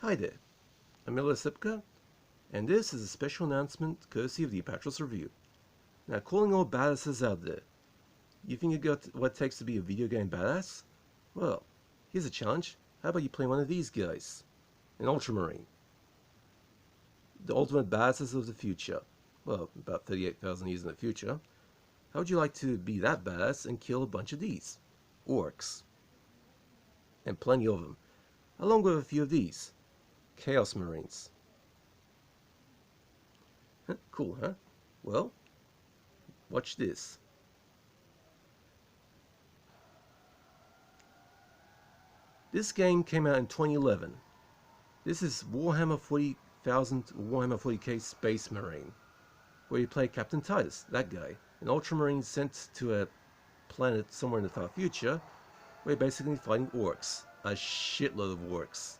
Hi there, I'm Miller Sipka, and this is a special announcement courtesy of the Patros Review. Now, calling all badasses out there, you think you got what it takes to be a video game badass? Well, here's a challenge. How about you play one of these guys? An Ultramarine. The ultimate badasses of the future. Well, about 38,000 years in the future. How would you like to be that badass and kill a bunch of these? Orks. And plenty of them. Along with a few of these. Chaos Marines. Cool, huh? Well, watch this. This game came out in 2011. This is Warhammer 40,000, Warhammer 40k Space Marine, where you play Captain Titus, that guy, an Ultramarine sent to a planet somewhere in the far future, where you're basically fighting Orks, a shitload of Orks,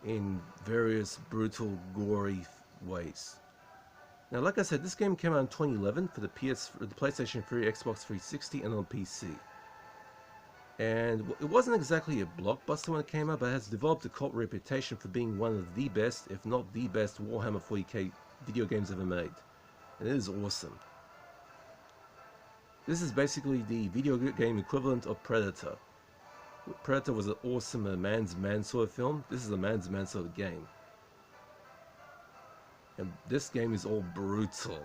in various brutal, gory ways. Now, like I said, this game came out in 2011 for the PlayStation 3, Xbox 360, and on PC. And it wasn't exactly a blockbuster when it came out, but it has developed a cult reputation for being one of the best, if not the best, Warhammer 40k video games ever made. And it is awesome. This is basically the video game equivalent of Predator. Predator was an awesome man's man sort of film. This is a man's man sort of game. And this game is all brutal,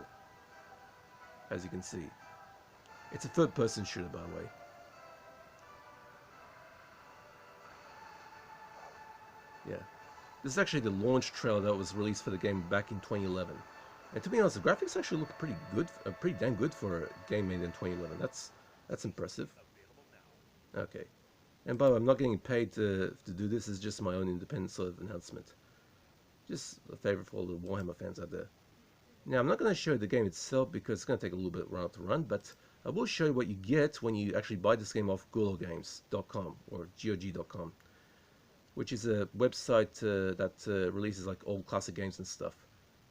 as you can see. It's a third-person shooter, by the way. Yeah. This is actually the launch trailer that was released for the game back in 2011. And to be honest, the graphics actually look pretty good, pretty damn good for a game made in 2011. That's impressive. Okay. And by the way, I'm not getting paid to do this. It's just my own independent sort of announcement. Just a favor for all the Warhammer fans out there. Now, I'm not going to show you the game itself because it's going to take a little bit to run, but I will show you what you get when you actually buy this game off GOG.com or GOG.com, which is a website that releases like old classic games and stuff.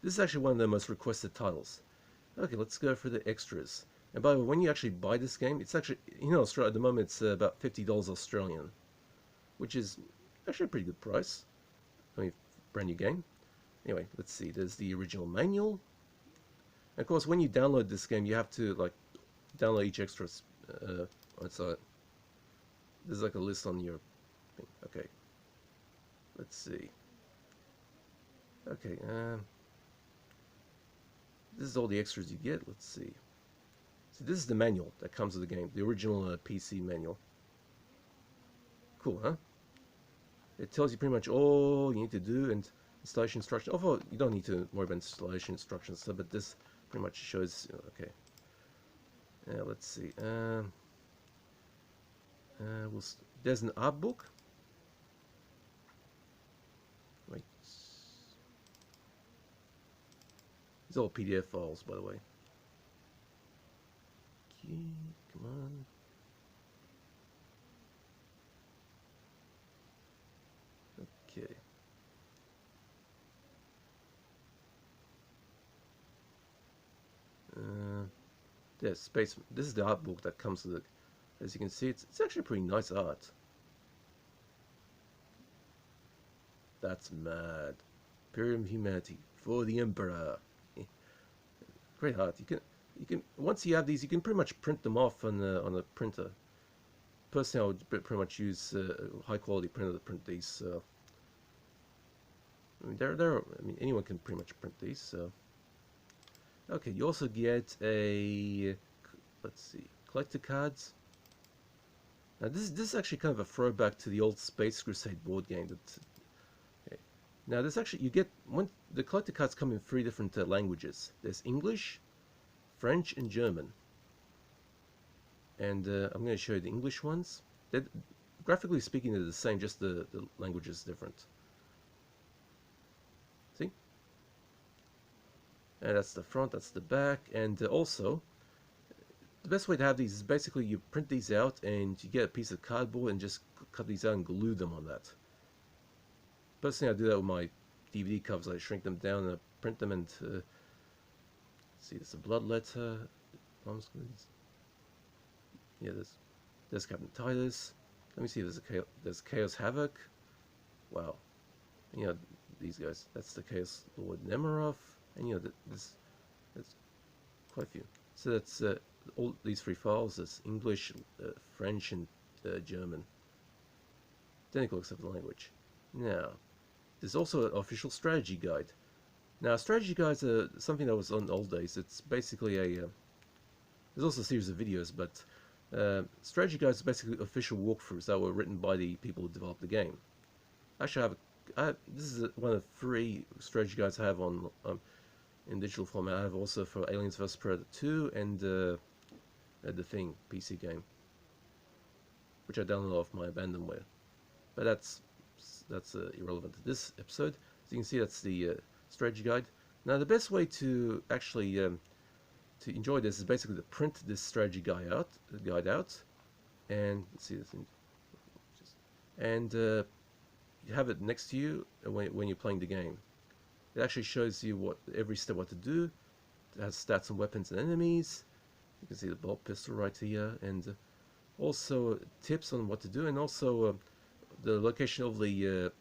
This is actually one of the most requested titles. Okay, let's go for the extras. And by the way, when you actually buy this game, it's actually, Australia at the moment it's about $50 Australian, which is actually a pretty good price. I mean, brand new game. Anyway, let's see. There's the original manual. And of course, when you download this game, you have to like download each extra on site. There's like a list on your thing. Okay. Let's see. Okay. This is all the extras you get. Let's see. So this is the manual that comes with the game, the original PC manual. Cool, huh? It tells you pretty much all you need to do and installation instructions. Although you don't need to worry about installation instructions, but this pretty much shows. Okay. Let's see. There's an Artbook. Wait. These are all PDF files, by the way. Okay, come on. Okay. There's space. This is the art book that comes with it. As you can see, it's actually pretty nice art. That's mad. Imperium of Humanity for the Emperor. Great art. You can once you have these, you can pretty much print them off on a printer. Personally, I would pretty much use a high quality printer to print these. I mean, anyone can pretty much print these. So, okay, you also get a, let's see, collector cards. Now this is actually kind of a throwback to the old Space Crusade board game. Okay. Now this actually the collector cards come in 3 different languages. There's English, French, and German. And I'm going to show you the English ones. Graphically speaking, they're the same, just the language is different. See? And that's the front, that's the back, and also, the best way to have these is basically you print these out and you get a piece of cardboard and just cut these out and glue them on that. Personally, I do that with my DVD covers. I shrink them down and I print them and see, there's a blood letter. Yeah, there's Captain Titus. Let me see. There's Chaos Havoc. Wow. these guys. That's the Chaos Lord Nemeroff, and you know there's quite a few. So that's all these 3 files. That's English, French, and German. Identical except the language. Now, there's also an official strategy guide. Now, strategy guides are something that was on the old days. It's basically a there's also a series of videos, but strategy guides are basically official walkthroughs that were written by the people who developed the game. Actually, this is one of 3 strategy guides I have on in digital format. I have also for Aliens vs Predator 2 and the Thing PC game, which I downloaded off my abandonware. But that's irrelevant to this episode. As you can see, that's the strategy guide. Now, the best way to actually to enjoy this is basically to print this strategy guide out, and let's see this, and you have it next to you when you're playing the game. It actually shows you every step what to do. It has stats on weapons and enemies. You can see the bolt pistol right here, and also tips on what to do, and also the location of the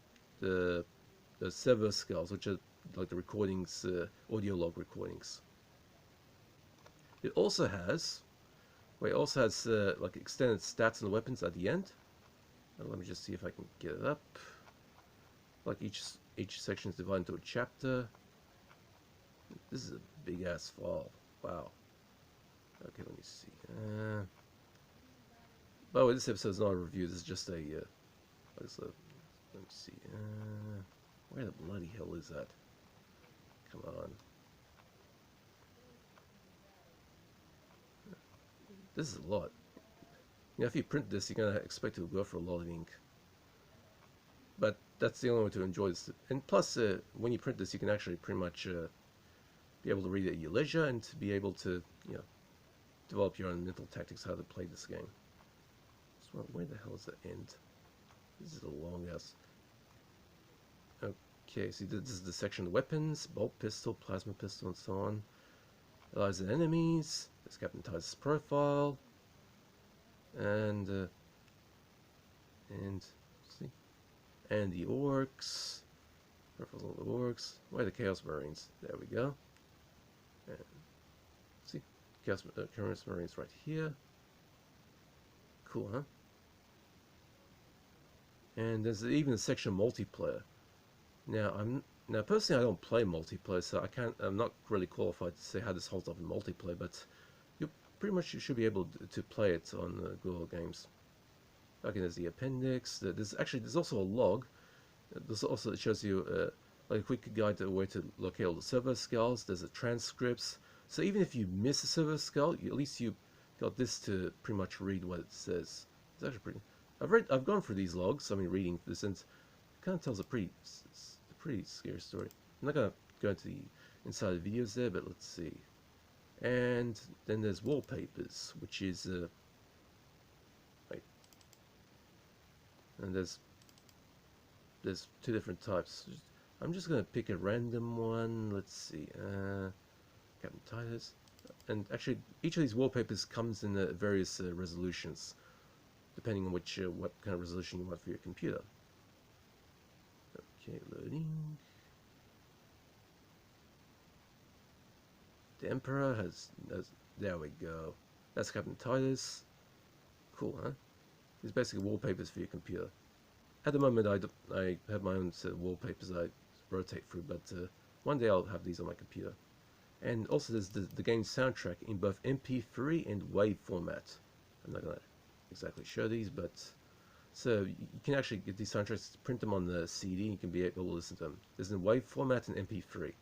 server skulls, which are like the recordings, audio log recordings. It also has like extended stats on the weapons at the end. Let me just see if I can get it up. Like each section is divided into a chapter. This is a big ass file. Wow. Okay, let me see. By the way, this episode is not a review. This is just a. Let me see. Where the bloody hell is that? Come on. This is a lot. You know, if you print this, you're gonna expect it to go for a lot of ink. But that's the only way to enjoy this. And plus, when you print this, you can actually pretty much be able to read it at your leisure and to be able to, you know, develop your own mental tactics how to play this game. So where the hell is the end? This is a long ass. Okay, see, this is the section of weapons: bolt pistol, plasma pistol, and so on. Allies and enemies. There's Captain Titus' profile, and see, and the Orks. Profiles of the Orks. Why the Chaos Marines? There we go. And see, Chaos Marines right here. Cool, huh? And there's even a section multiplayer. Now personally I don't play multiplayer, so I'm not really qualified to say how this holds up in multiplayer, but you should be able to play it on GOG games. Okay, there's the appendix. There's also a log. This also shows you like a quick guide to where to locate all the server skulls. There's the transcripts. So even if you miss a server skull, at least you got this to pretty much read what it says. It's actually pretty. I've gone through these logs. I mean, reading this, and it kind of tells a pretty scary story. I'm not gonna go into the inside of the videos there, but let's see. And then there's Wallpapers, which is wait, and there's 2 different types. I'm just gonna pick a random one. Let's see, Captain Titus, and actually each of these wallpapers comes in various resolutions, depending on what kind of resolution you want for your computer. Okay, loading. The Emperor has there we go. That's Captain Titus. Cool, huh? These basically wallpapers for your computer. At the moment, I have my own set of wallpapers I rotate through, but one day I'll have these on my computer. And also there's the game soundtrack in both MP3 and WAV format. I'm not gonna exactly show these, but so you can actually get these soundtracks, print them on the CD, and you can be able to listen to them. There's in WAV format and MP3.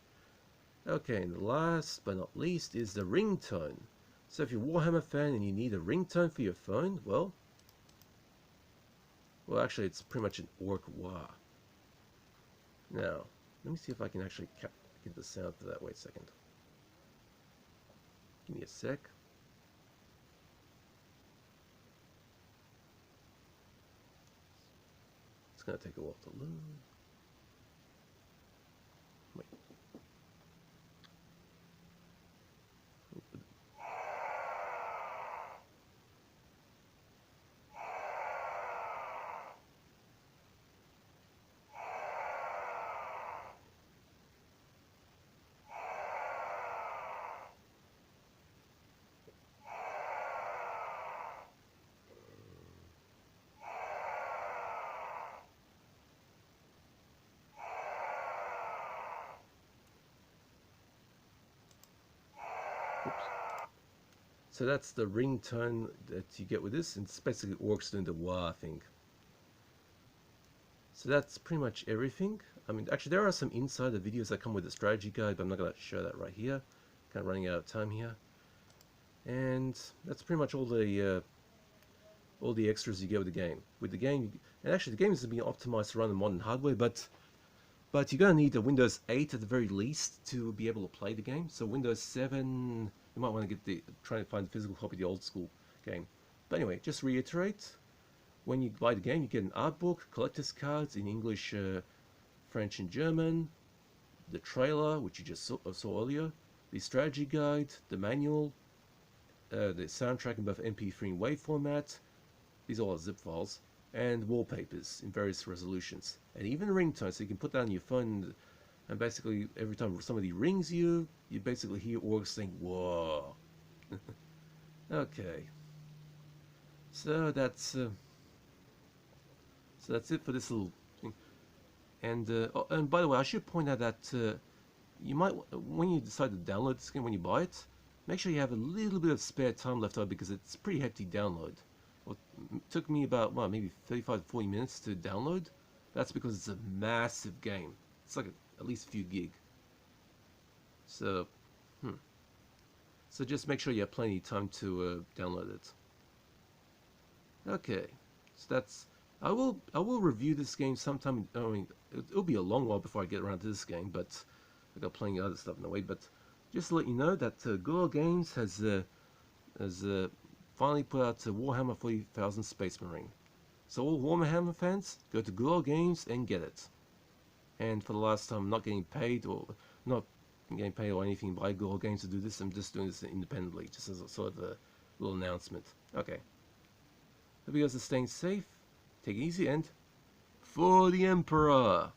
Okay, and last but not least is the ringtone. So if you're a Warhammer fan and you need a ringtone for your phone, well actually it's pretty much an Ork A. Now, let me see if I can actually get the sound for that. Wait a second. Give me a sec. It's gonna take a while to load. Wait. So that's the ringtone that you get with this, and it's basically Orks doing the wah thing. So that's pretty much everything. I mean, actually, there are some inside the videos that come with the strategy guide, but I'm not going to show that right here. Kind of running out of time here. And that's pretty much all the extras you get with the game. With the game, and actually, the game is being optimized to run on modern hardware, but you're going to need a Windows 8 at the very least to be able to play the game. So Windows 7, you might want to try and find the physical copy of the old school game. But anyway, just reiterate. When you buy the game, you get an Artbook, collector's cards in English, French and German, the trailer, which you just saw earlier, the strategy guide, the manual, the soundtrack in both MP3 and WAV format, these are all zip files, and wallpapers in various resolutions, and even a ringtone, so you can put that on your phone, and basically every time somebody rings you, you basically hear Orks saying, whoa. Okay. So that's it for this little thing. And and by the way, I should point out that you might, when you decide to download this game, when you buy it, make sure you have a little bit of spare time left over because it's a pretty hefty download. Well, it took me about maybe 35 to 40 minutes to download. That's because it's a massive game. It's like at least a few gig. So, so just make sure you have plenty of time to download it. Okay, so that's. I will review this game sometime. I mean, it'll be a long while before I get around to this game, but I got plenty of other stuff in the way. But just to let you know that GOG Games has finally put out Warhammer 40,000 Space Marine. So all Warhammer fans, go to GOG Games and get it. And for the last time, I'm not getting paid or anything by GOG Games to do this. I'm just doing this independently, just as a sort of a little announcement. Okay. Hope you guys are staying safe. Take it easy, and for the Emperor!